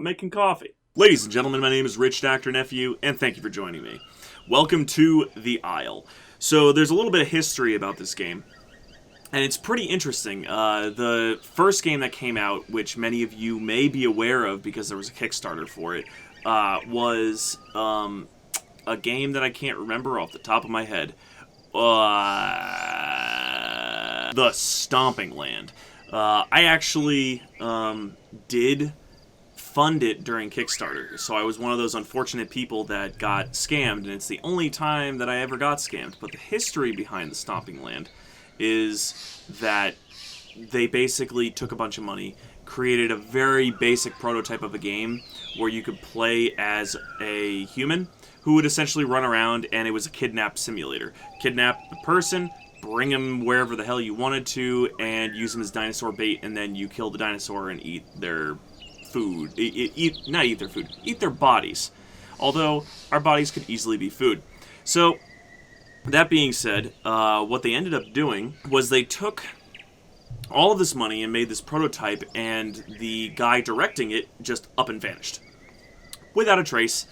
I'm making coffee. Ladies and gentlemen, my name is Rich Dr. Nephew, and thank you for joining me. Welcome to The Isle. So there's a little bit of history about this game, and it's pretty interesting. The first game that came out, which many of you may be aware of because there was a Kickstarter for it, was a game that I can't remember off the top of my head. The Stomping Land. I actually did fund it during Kickstarter, so I was one of those unfortunate people that got scammed, and it's the only time that I ever got scammed. But the history behind the Stomping Land is that they basically took a bunch of money, created a very basic prototype of a game where you could play as a human who would essentially run around, and it was a kidnap simulator. Kidnap the person, bring him wherever the hell you wanted to, and use him as dinosaur bait, and then you kill the dinosaur and eat their food. Not eat their food, eat their bodies. Although, our bodies could easily be food. So, that being said, what they ended up doing was they took all of this money and made this prototype, and the guy directing it just up and vanished. Without a trace.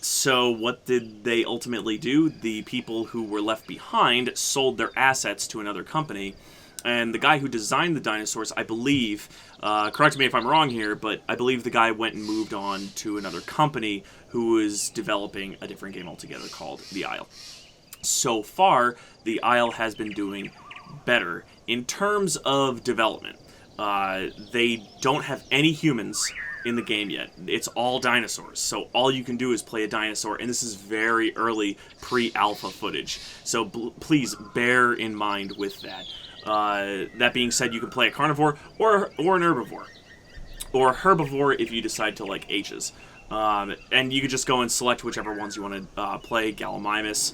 So what did they ultimately do? The people who were left behind sold their assets to another company, and the guy who designed the dinosaurs, I believe, correct me if I'm wrong here, but I believe the guy went and moved on to another company who was developing a different game altogether called The Isle. So far, The Isle has been doing better in terms of development. They don't have any humans in the game yet. It's all dinosaurs, so all you can do is play a dinosaur, and this is very early pre-alpha footage, so please bear in mind with that. That being said, you can play a carnivore or an herbivore, or herbivore if you decide to like H's. And you can just go and select whichever ones you want to play. Gallimimus,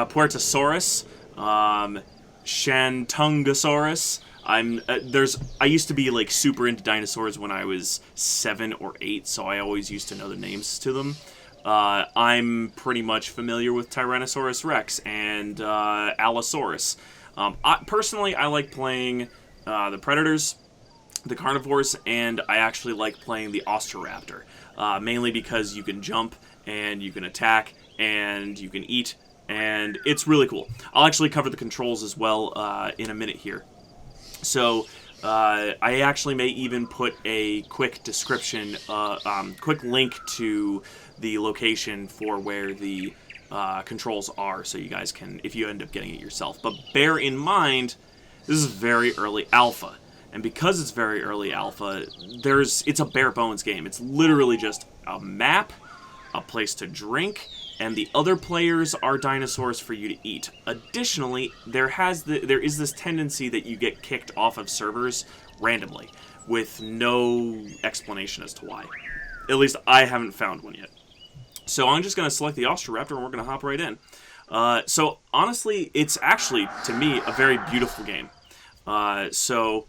Puertosaurus, Shantungosaurus. I used to be like super into dinosaurs when I was 7 or 8, so I always used to know the names to them. I'm pretty much familiar with Tyrannosaurus Rex and Allosaurus. Personally, I like playing the predators, the carnivores, and I actually like playing the Osteraptor, mainly because you can jump and you can attack and you can eat, and it's really cool. I'll actually cover the controls as well in a minute here. So, I actually may even put a quick description, quick link to the location for where the controls are, so you guys can, if you end up getting it yourself. But bear in mind, this is very early alpha. And because it's very early alpha, it's a bare bones game. It's literally just a map, a place to drink, and the other players are dinosaurs for you to eat. Additionally, there is this tendency that you get kicked off of servers randomly, with no explanation as to why. At least I haven't found one yet. So I'm just going to select the Osteraptor, and we're going to hop right in. So honestly, it's actually, to me, a very beautiful game. So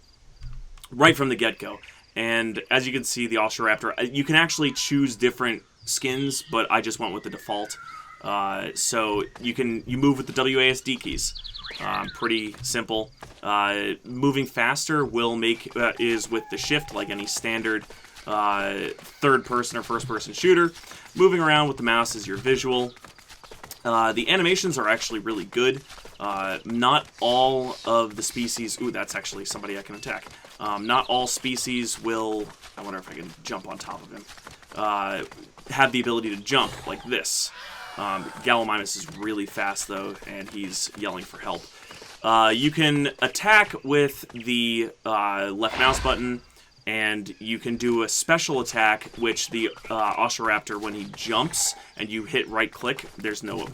right from the get-go. And as you can see, the Osteraptor, you can actually choose different skins, but I just went with the default. So you move with the WASD keys. Pretty simple. Moving faster is with the shift, like any standard third-person or first-person shooter. Moving around with the mouse is your visual. The animations are actually really good. Not all of the species... Ooh, that's actually somebody I can attack. Not all species will... I wonder if I can jump on top of him. Have the ability to jump, like this. Gallimimus is really fast, though, and he's yelling for help. You can attack with the left mouse button, and you can do a special attack, which the Osteraptor, when he jumps and you hit right-click, there's no,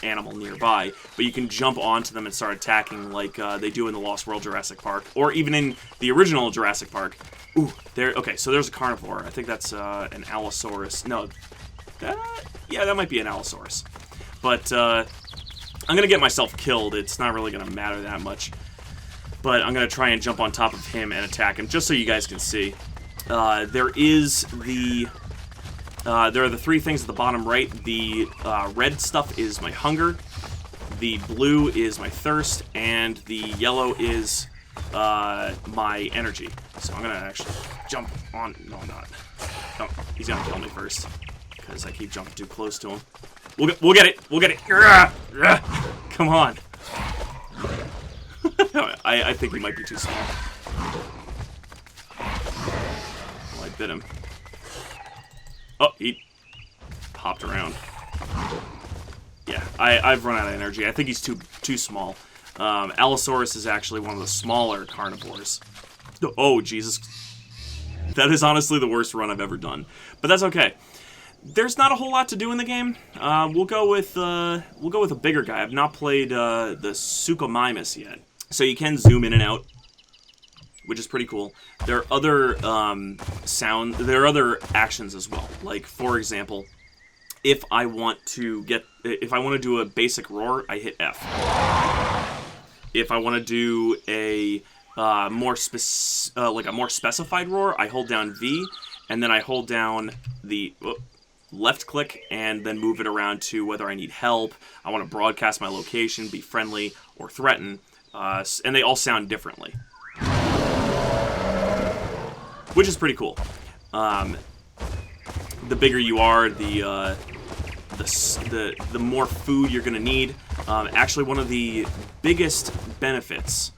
animal nearby, but you can jump onto them and start attacking like they do in the Lost World Jurassic Park, or even in the original Jurassic Park. Ooh, okay, so there's a carnivore. I think that's an Allosaurus. No, yeah, that might be an Allosaurus. But I'm going to get myself killed. It's not really going to matter that much. But I'm going to try and jump on top of him and attack him, just so you guys can see. There are the 3 things at the bottom right. The red stuff is my hunger. The blue is my thirst. And the yellow is my energy. So I'm going to actually jump on. No, I'm not. Oh, he's gonna kill me first because I keep jumping too close to him. We'll get it. We'll get it. Come on. I think he might be too small. Well, I bit him. Oh, he hopped around. Yeah, I've run out of energy. I think he's too small. Allosaurus is actually one of the smaller carnivores. Oh, Jesus. That is honestly the worst run I've ever done. But that's okay. There's not a whole lot to do in the game. We'll go with a bigger guy. I've not played the Suchomimus yet. So you can zoom in and out, which is pretty cool. There are other there are other actions as well. Like, for example, if I want to do a basic roar, I hit F. If I want to do a more specified roar, I hold down V, and then I hold down the left click and then move it around to whether I need help, I want to broadcast my location, be friendly, or threaten, and they all sound differently, which is pretty cool. The bigger you are, the more food you're going to need. Actually, one of the biggest benefits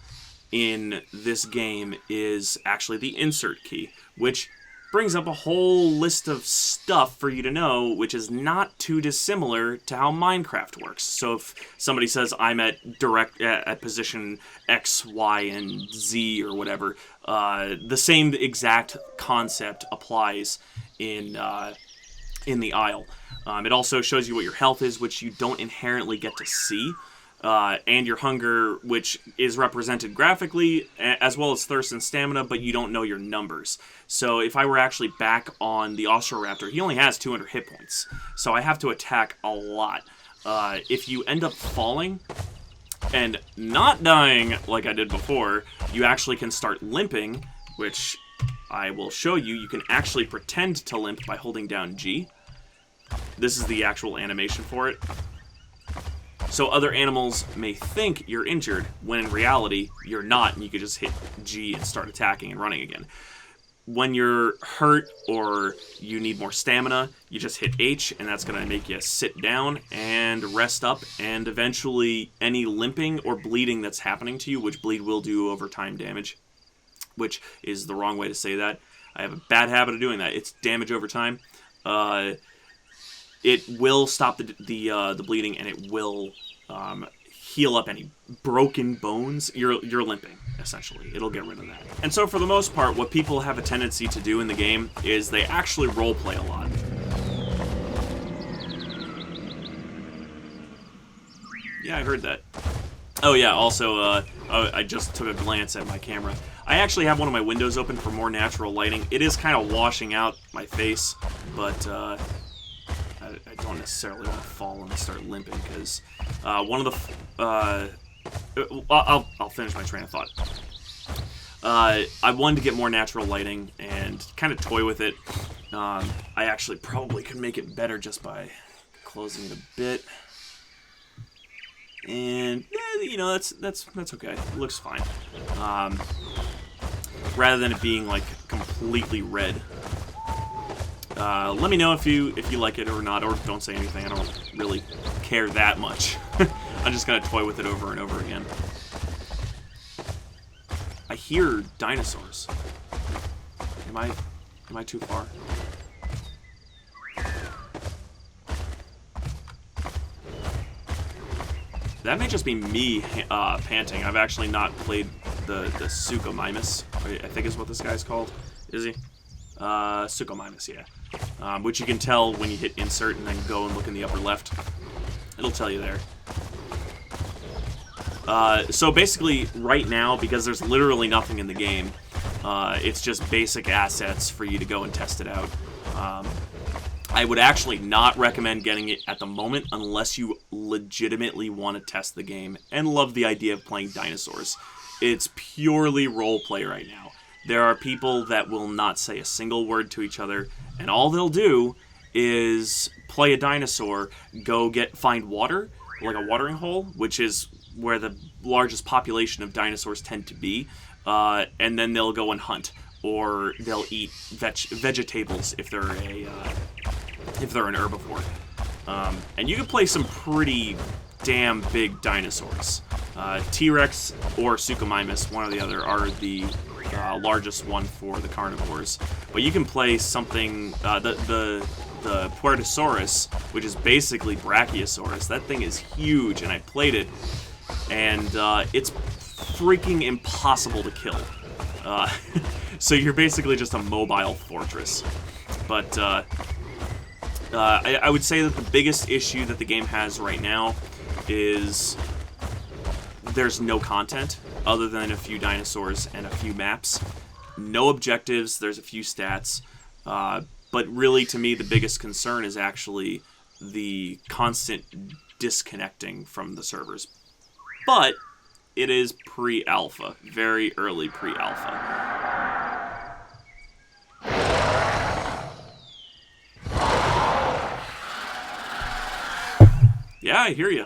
in this game is actually the insert key, which brings up a whole list of stuff for you to know, which is not too dissimilar to how Minecraft works. So if somebody says I'm at position X, Y, and Z or whatever, the same exact concept applies in the aisle. It also shows you what your health is, which you don't inherently get to see. And your hunger, which is represented graphically, as well as thirst and stamina, but you don't know your numbers. So if I were actually back on the Osteoraptor, he only has 200 hit points, so I have to attack a lot. If you end up falling and not dying like I did before, you actually can start limping, which I will show you. You can actually pretend to limp by holding down G. This is the actual animation for it. So other animals may think you're injured, when in reality, you're not, and you can just hit G and start attacking and running again. When you're hurt or you need more stamina, you just hit H, and that's going to make you sit down and rest up, and eventually any limping or bleeding that's happening to you, which bleed will do over time damage, which is the wrong way to say that. I have a bad habit of doing that. It's damage over time. It will stop the bleeding, and it will heal up any broken bones. You're limping, essentially. It'll get rid of that. And so for the most part, what people have a tendency to do in the game is they actually roleplay a lot. Yeah, I heard that. Oh yeah, also, I just took a glance at my camera. I actually have one of my windows open for more natural lighting. It is kind of washing out my face, but I don't necessarily want to fall and start limping, because one of the... I'll finish my train of thought. I wanted to get more natural lighting and kind of toy with it. I actually probably could make it better just by closing it a bit. And, you know, that's okay. It looks fine. Rather than it being, like, completely red. Let me know if you like it or not, or don't say anything. I don't really care that much. I'm just gonna toy with it over and over again. I hear dinosaurs. Am I too far? That may just be me panting. I've actually not played the Suchomimus, I think is what this guy's called. Is he? Suchomimus, yeah. Which you can tell when you hit insert and then go and look in the upper left. It'll tell you there. So basically, right now, because there's literally nothing in the game, it's just basic assets for you to go and test it out. I would actually not recommend getting it at the moment unless you legitimately want to test the game and love the idea of playing dinosaurs. It's purely roleplay right now. There are people that will not say a single word to each other, and all they'll do is play a dinosaur, find water, like a watering hole, which is where the largest population of dinosaurs tend to be, and then they'll go and hunt. or they'll eat vegetables if they're an herbivore. And you can play some pretty damn big dinosaurs. T-Rex or Suchomimus, one or the other, are the largest one for the carnivores. But you can play something, the Puertosaurus, which is basically Brachiosaurus. That thing is huge, and I played it, and it's freaking impossible to kill. So you're basically just a mobile fortress. But I would say that the biggest issue that the game has right now is there's no content other than a few dinosaurs and a few maps. No objectives, there's a few stats. But really, to me, the biggest concern is actually the constant disconnecting from the servers. But it is pre-alpha, very early pre-alpha. Yeah, I hear you.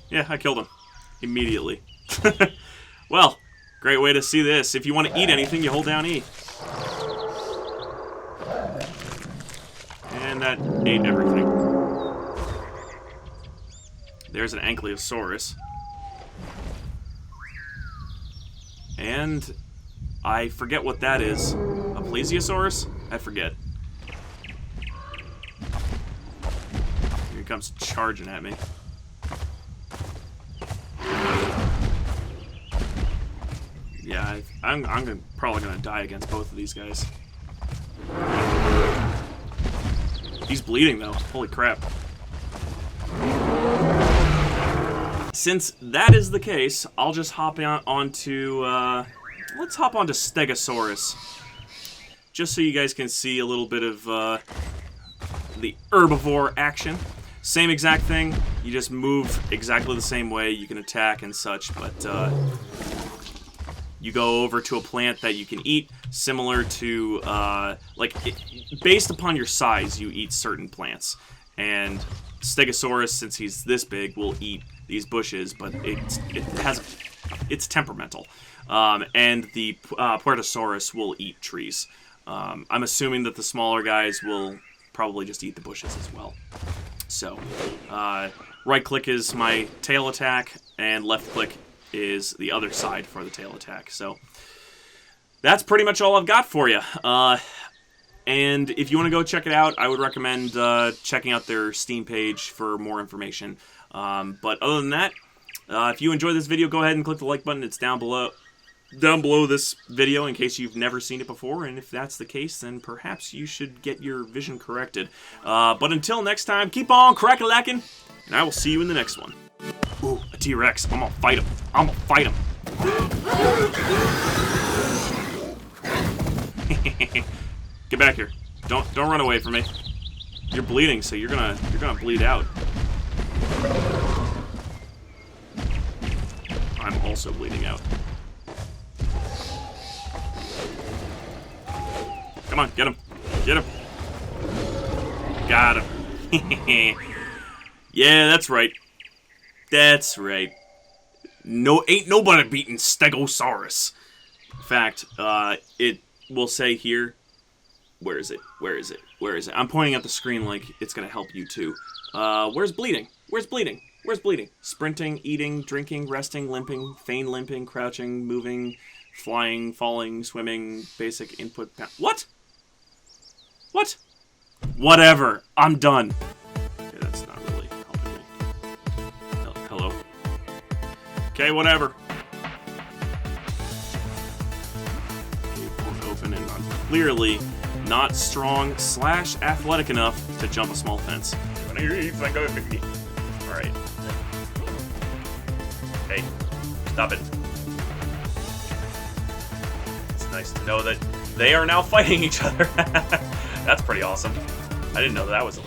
Yeah, I killed him. Immediately. Well, great way to see this. If you want to eat anything, you hold down E. And that ate everything. There's an Ankylosaurus. And I forget what that is. A Plesiosaurus? I forget. Here he comes charging at me. Yeah, I'm probably gonna die against both of these guys. He's bleeding though. Holy crap. Since that is the case, I'll just hop onto let's hop onto Stegosaurus. Just so you guys can see a little bit of the herbivore action. Same exact thing, you just move exactly the same way, you can attack and such, but you go over to a plant that you can eat, similar to, based upon your size, you eat certain plants. And Stegosaurus, since he's this big, will eat these bushes, but it's temperamental. And the Puertosaurus will eat trees. I'm assuming that the smaller guys will probably just eat the bushes as well. So, right click is my tail attack, and left click is the other side for the tail attack. So, that's pretty much all I've got for you. And if you want to go check it out, I would recommend checking out their Steam page for more information. But other than that, if you enjoyed this video, go ahead and click the like button. It's down below this video in case you've never seen it before. And if that's the case, then perhaps you should get your vision corrected. But until next time, keep on crack-a-lacking, and I will see you in the next one. Ooh, a T-Rex. I'm gonna fight him. I'm gonna fight him. Get back here. Don't run away from me. You're bleeding, so you're gonna bleed out. I'm also bleeding out. Come on, get him. Get him. Got him. Yeah, that's right. That's right. No, ain't nobody beating Stegosaurus. In fact, it will say here. Where is it? Where is it? Where is it? I'm pointing at the screen like it's gonna help you too. Where's bleeding? Where's bleeding? Where's bleeding? Sprinting, eating, drinking, resting, limping, feign limping, crouching, moving, flying, falling, swimming, basic input. What? What? Whatever. I'm done. Okay, that's not really helping me. Hello? Okay, whatever. Okay, won't open, and I'm clearly not strong / athletic enough to jump a small fence. Alright. Hey, stop it. It's nice to know that they are now fighting each other. That's pretty awesome. I didn't know that was a